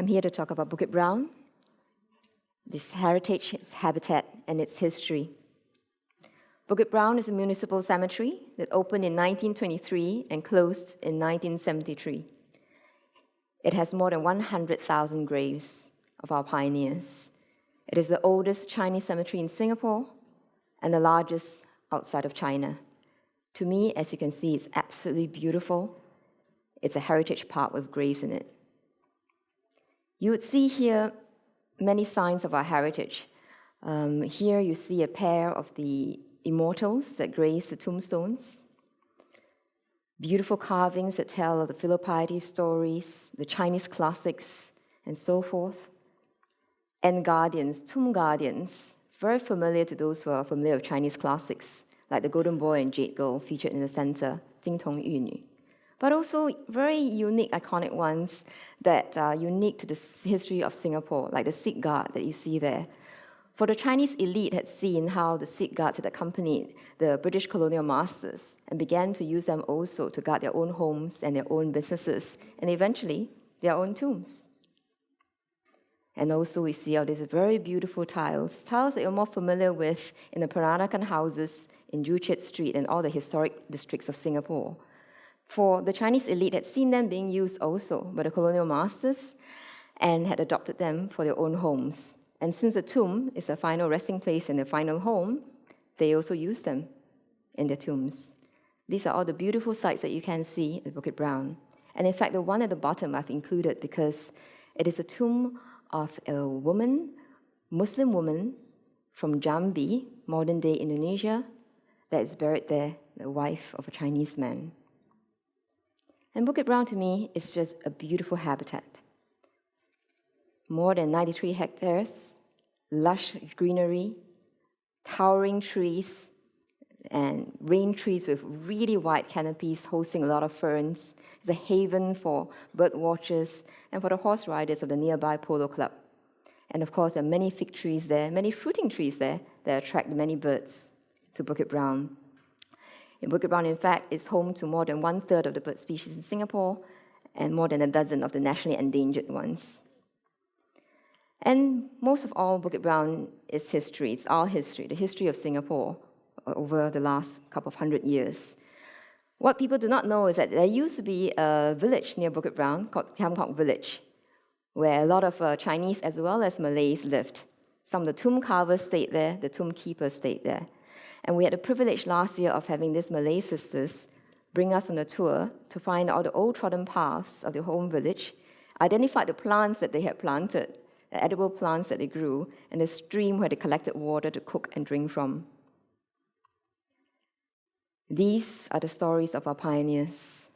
here to talk about Bukit Brown, this heritage, its habitat, and its history. Bukit Brown is a municipal cemetery that opened in 1923 and closed in 1973. It has more than 100,000 graves of our pioneers. It is the oldest Chinese cemetery in Singapore and the largest outside of China. To me, as you can see, it's absolutely beautiful. It's a heritage park with graves in it. You would see here many signs of our heritage. Here you see a pair of the immortals that grace the tombstones. Beautiful carvings that tell of the filial piety stories, the Chinese classics, and so forth. And guardians, tomb guardians, very familiar to those who are familiar with Chinese classics, like the Golden Boy and Jade Girl featured in the center, Jing Tong Yu Nu. But also very unique, iconic ones that are unique to the history of Singapore, like the Sikh Guard that you see there. For the Chinese elite had seen how the Sikh Guards had accompanied the British colonial masters and began to use them also to guard their own homes and their own businesses, and eventually their own tombs. And also we see all these very beautiful tiles that you're more familiar with in the Peranakan houses in Joo Chiat Street and all the historic districts of Singapore. For the Chinese elite had seen them being used also by the colonial masters and had adopted them for their own homes. And since the tomb is a final resting place and their final home, they also use them in their tombs. These are all the beautiful sights that you can see at Bukit Brown. And in fact, the one at the bottom I've included because it is a tomb of a woman, Muslim woman from Jambi, modern-day Indonesia, that is buried there, the wife of a Chinese man. And Bukit Brown, to me, is just a beautiful habitat. More than 93 hectares, lush greenery, towering trees, and rain trees with really wide canopies hosting a lot of ferns. It's a haven for bird watchers and for the horse riders of the nearby Polo Club. And of course, there are many fig trees there, many fruiting trees there that attract many birds to Bukit Brown. Bukit Brown, in fact, is home to more than 1/3 of the bird species in Singapore and more than a dozen of the nationally endangered ones. And most of all, Bukit Brown is history. It's our history, the history of Singapore over the last couple of 100 years. What people do not know is that there used to be a village near Bukit Brown called Kam Kok Village, where a lot of Chinese as well as Malays lived. Some of the tomb carvers stayed there, the tomb keepers stayed there. And we had the privilege last year of having these Malay sisters bring us on a tour to find all the old trodden paths of the home village, identify the plants that they had planted, the edible plants that they grew, and the stream where they collected water to cook and drink from. These are the stories of our pioneers.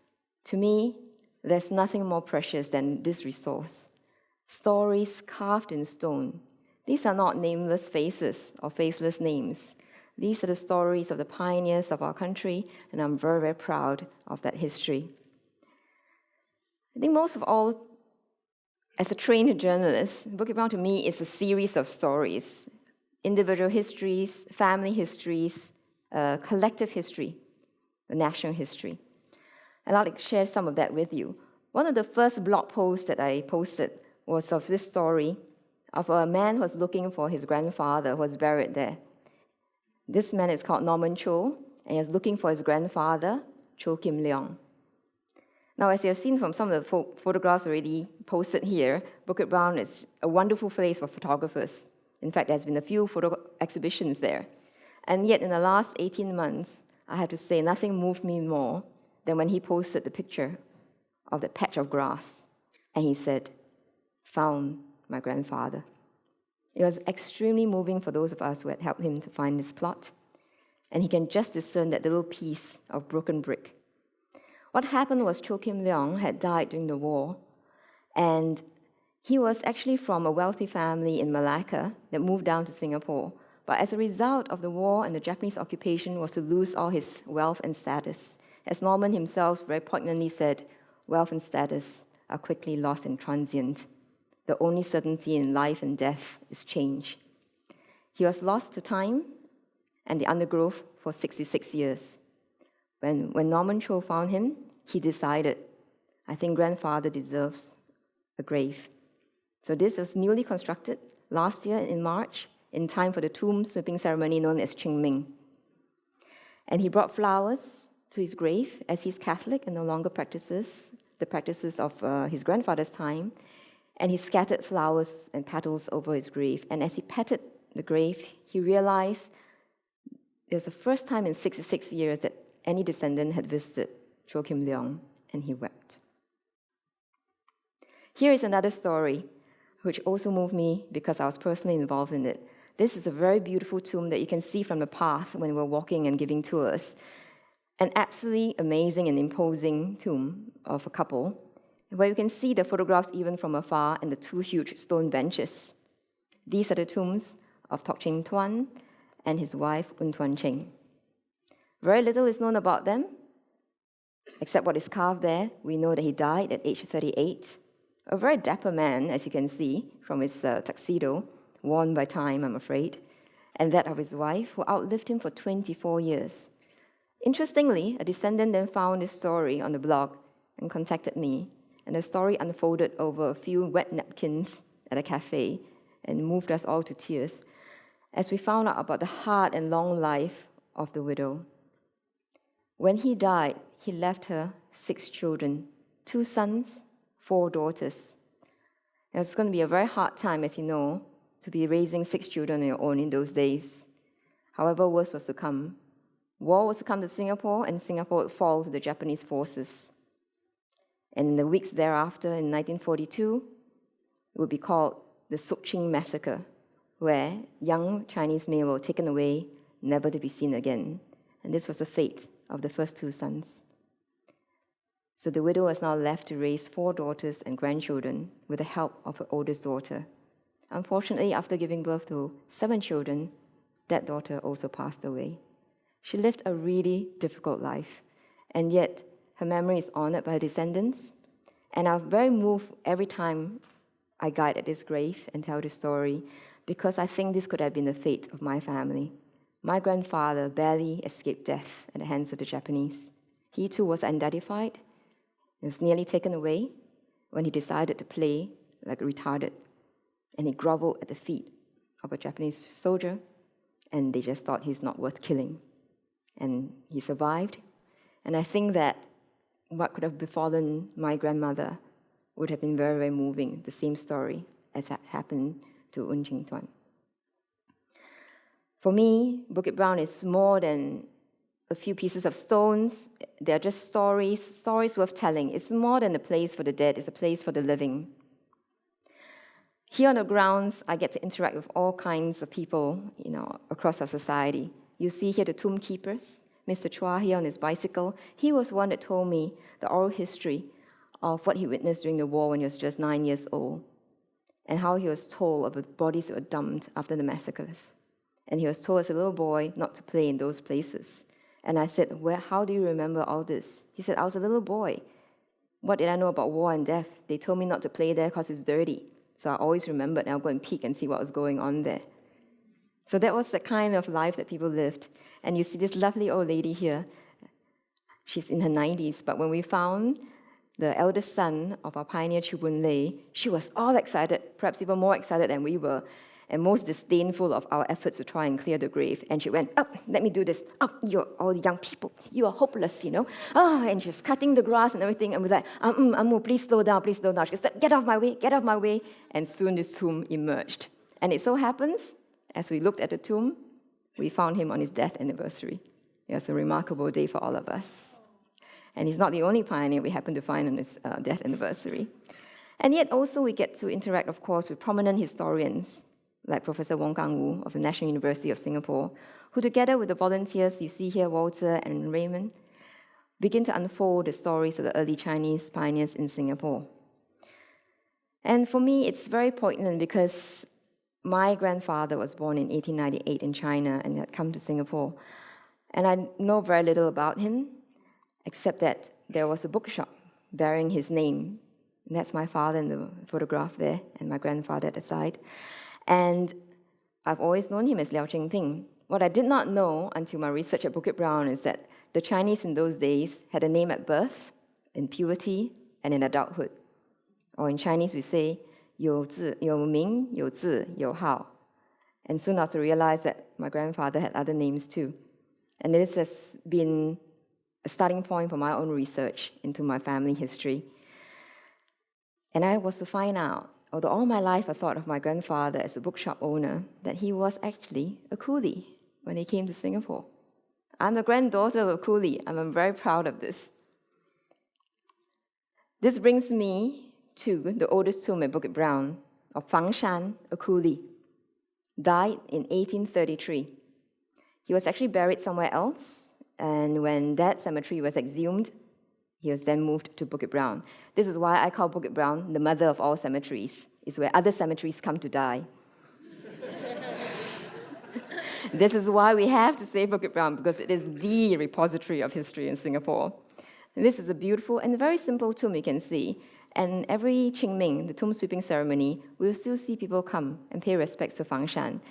To me, there's nothing more precious than this resource. Stories carved in stone. These are not nameless faces or faceless names. These are the stories of the pioneers of our country, and I'm very, very proud of that history. I think most of all, as a trained journalist, Bukit Brown to me is a series of stories, individual histories, family histories, collective history, the national history. And I'd like to share some of that with you. One of the first blog posts that I posted was of this story of a man who was looking for his grandfather who was buried there. This man is called Norman Cho, and he was looking for his grandfather, Cho Kim Leong. Now, as you have seen from some of the photographs already posted here, Bukit Brown is a wonderful place for photographers. In fact, there's been a few photo exhibitions there. And yet, in the last 18 months, I have to say nothing moved me more than when he posted the picture of the patch of grass. And he said, "Found my grandfather." It was extremely moving for those of us who had helped him to find this plot. And he can just discern that little piece of broken brick. What happened was Cho Kim Leong had died during the war, and he was actually from a wealthy family in Malacca that moved down to Singapore. But as a result of the war and the Japanese occupation was to lose all his wealth and status. As Norman himself very poignantly said, wealth and status are quickly lost and transient. The only certainty in life and death is change. He was lost to time and the undergrowth for 66 years. When Norman Cho found him, he decided, I think grandfather deserves a grave. So this was newly constructed last year in March, in time for the tomb sweeping ceremony known as Qingming. And he brought flowers to his grave, as he's Catholic and no longer practices the practices of his grandfather's time. And he scattered flowers and petals over his grave. And as he patted the grave, he realized it was the first time in 66 years that any descendant had visited Joachim Leow, and he wept. Here is another story, which also moved me because I was personally involved in it. This is a very beautiful tomb that you can see from the path when we're walking and giving tours. An absolutely amazing and imposing tomb of a couple, where you can see the photographs even from afar and the two huge stone benches. These are the tombs of Tok Ching Tuan and his wife, Un Tuan Cheng. Very little is known about them, except what is carved there. We know that he died at age 38. A very dapper man, as you can see from his tuxedo, worn by time, I'm afraid, and that of his wife, who outlived him for 24 years. Interestingly, a descendant then found this story on the blog and contacted me, and the story unfolded over a few wet napkins at a cafe and moved us all to tears as we found out about the hard and long life of the widow. When he died, he left her 6 children, 2 sons, 4 daughters. And it's going to be a very hard time, as you know, to be raising 6 children on your own in those days. However, worse was to come. War was to come to Singapore, and Singapore would fall to the Japanese forces. And in the weeks thereafter, in 1942, it would be called the Sukching Massacre, where young Chinese male were taken away, never to be seen again. And this was the fate of the first 2 sons. So the widow was now left to raise 4 daughters and grandchildren with the help of her oldest daughter. Unfortunately, after giving birth to 7 children, that daughter also passed away. She lived a really difficult life, and yet her memory is honored by her descendants. And I'm very moved every time I guide at this grave and tell this story, because I think this could have been the fate of my family. My grandfather barely escaped death at the hands of the Japanese. He too was unidentified. He was nearly taken away when he decided to play like a retarded. And he groveled at the feet of a Japanese soldier, and they just thought he's not worth killing. And he survived. And I think that what could have befallen my grandmother would have been very, very moving, the same story as had happened to Un Ching Tuan. For me, Bukit Brown is more than a few pieces of stones. They're just stories worth telling. It's more than a place for the dead, it's a place for the living. Here on the grounds, I get to interact with all kinds of people, across our society. You see here the tomb keepers, Mr. Chua here on his bicycle. He was one that told me the oral history of what he witnessed during the war when he was just 9 years old, and how he was told of the bodies that were dumped after the massacres. And he was told as a little boy not to play in those places. And I said, how do you remember all this? He said, I was a little boy. What did I know about war and death? They told me not to play there because it's dirty. So I always remembered, and I'll go and peek and see what was going on there. So that was the kind of life that people lived. And you see this lovely old lady here. She's in her 90s, but when we found the eldest son of our pioneer Chu Boon Lay, she was all excited, perhaps even more excited than we were, and most disdainful of our efforts to try and clear the grave. And she went, let me do this. You're all young people. You are hopeless, and she's cutting the grass and everything. And we're like, please slow down, please slow down. She said, get off my way. And soon this tomb emerged. And it so happens, as we looked at the tomb, we found him on his death anniversary. It was a remarkable day for all of us. And he's not the only pioneer we happen to find on his death anniversary. And yet also we get to interact, of course, with prominent historians like Professor Wong Kang-woo of the National University of Singapore, who together with the volunteers you see here, Walter and Raymond, begin to unfold the stories of the early Chinese pioneers in Singapore. And for me, it's very poignant because my grandfather was born in 1898 in China and had come to Singapore. And I know very little about him, except that there was a bookshop bearing his name. And that's my father in the photograph there, and my grandfather at the side. And I've always known him as Leow Ching Ping. What I did not know until my research at Bukit Brown is that the Chinese in those days had a name at birth, in puberty, and in adulthood. Or in Chinese we say, 有字, 有名, 有字, 有号. And soon after, I realized that my grandfather had other names too. And this has been a starting point for my own research into my family history. And I was to find out, although all my life I thought of my grandfather as a bookshop owner, that he was actually a coolie when he came to Singapore. I'm the granddaughter of a coolie, and I'm very proud of this. This brings me to the oldest tomb at Bukit Brown, of Fang Shan, a coolie. Died in 1833. He was actually buried somewhere else, and when that cemetery was exhumed, he was then moved to Bukit Brown. This is why I call Bukit Brown the mother of all cemeteries. It's where other cemeteries come to die. This is why we have to say Bukit Brown, because it is the repository of history in Singapore. And this is a beautiful and very simple tomb you can see. And every Qingming, the tomb sweeping ceremony, we'll still see people come and pay respects to Fang Shan.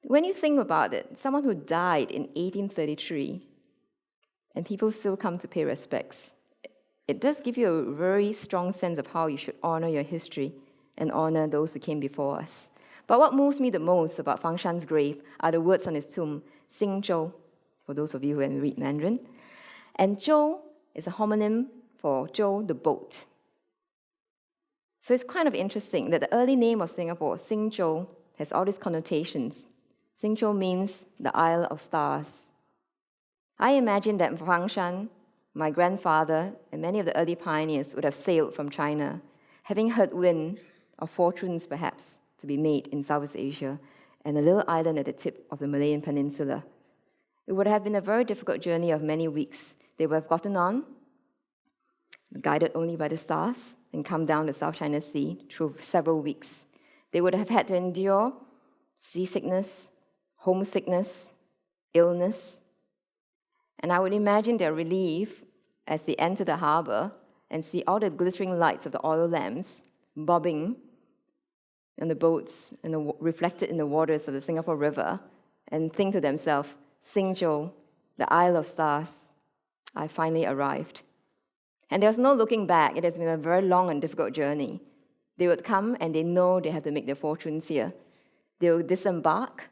When you think about it, someone who died in 1833, and people still come to pay respects, it does give you a very strong sense of how you should honor your history and honor those who came before us. But what moves me the most about Fang Shan's grave are the words on his tomb, Xing Zhou, for those of you who can read Mandarin. And Zhou is a homonym for Zhou, the boat. So it's kind of interesting that the early name of Singapore, Xing Zhou, has all these connotations. Xing Zhou means the Isle of Stars. I imagine that Fang Shan, my grandfather, and many of the early pioneers would have sailed from China, having heard wind of fortunes perhaps to be made in Southeast Asia and a little island at the tip of the Malayan Peninsula. It would have been a very difficult journey of many weeks. They would have gotten on, guided only by the stars, and come down the South China Sea through several weeks. They would have had to endure seasickness, homesickness, illness. And I would imagine their relief as they enter the harbor and see all the glittering lights of the oil lamps bobbing on the boats and reflected in the waters of the Singapore River, and think to themselves, Xing Zhou, the Isle of Stars, I finally arrived. And there's no looking back. It has been a very long and difficult journey. They would come and they know they have to make their fortunes here. They will disembark.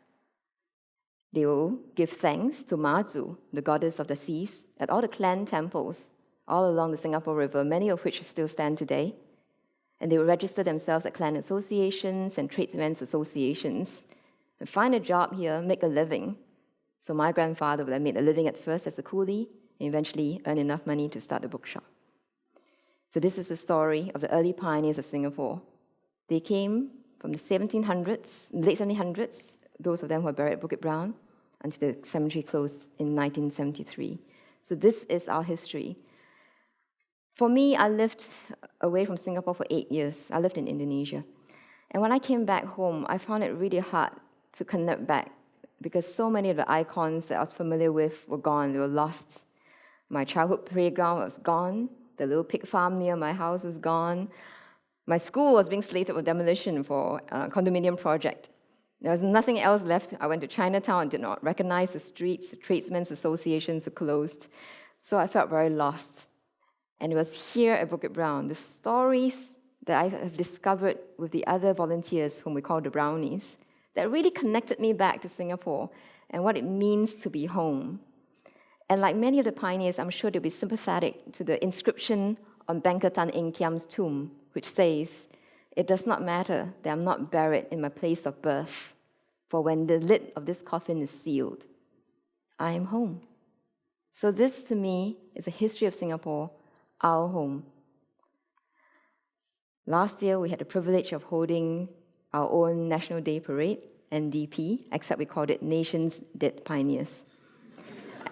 They will give thanks to Mazu, the goddess of the seas, at all the clan temples all along the Singapore River, many of which still stand today. And they will register themselves at clan associations and tradesmen's associations and find a job here, make a living. So my grandfather would have made a living at first as a coolie and eventually earn enough money to start a bookshop. So this is the story of the early pioneers of Singapore. They came from the 1700s, late 1700s, those of them who are buried at Bukit Brown, until the cemetery closed in 1973. So this is our history. For me, I lived away from Singapore for 8 years. I lived in Indonesia. And when I came back home, I found it really hard to connect back because so many of the icons that I was familiar with were gone. They were lost. My childhood playground was gone. The little pig farm near my house was gone. My school was being slated for demolition for a condominium project. There was nothing else left. I went to Chinatown and did not recognize the streets. The tradesmen's associations were closed. So I felt very lost. And it was here at Bukit Brown, the stories that I have discovered with the other volunteers, whom we call the Brownies, that really connected me back to Singapore and what it means to be home. And like many of the pioneers, I'm sure they'll be sympathetic to the inscription on Banker Tan Eng Kiam's tomb, which says, "It does not matter that I'm not buried in my place of birth, for when the lid of this coffin is sealed, I am home." So this, to me, is a history of Singapore, our home. Last year, we had the privilege of holding our own National Day Parade, NDP, except we called it Nation's Dead Pioneers.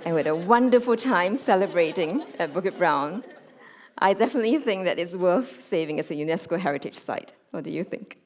And we had a wonderful time celebrating at Bukit Brown. I definitely think that it's worth saving as a UNESCO heritage site. What do you think?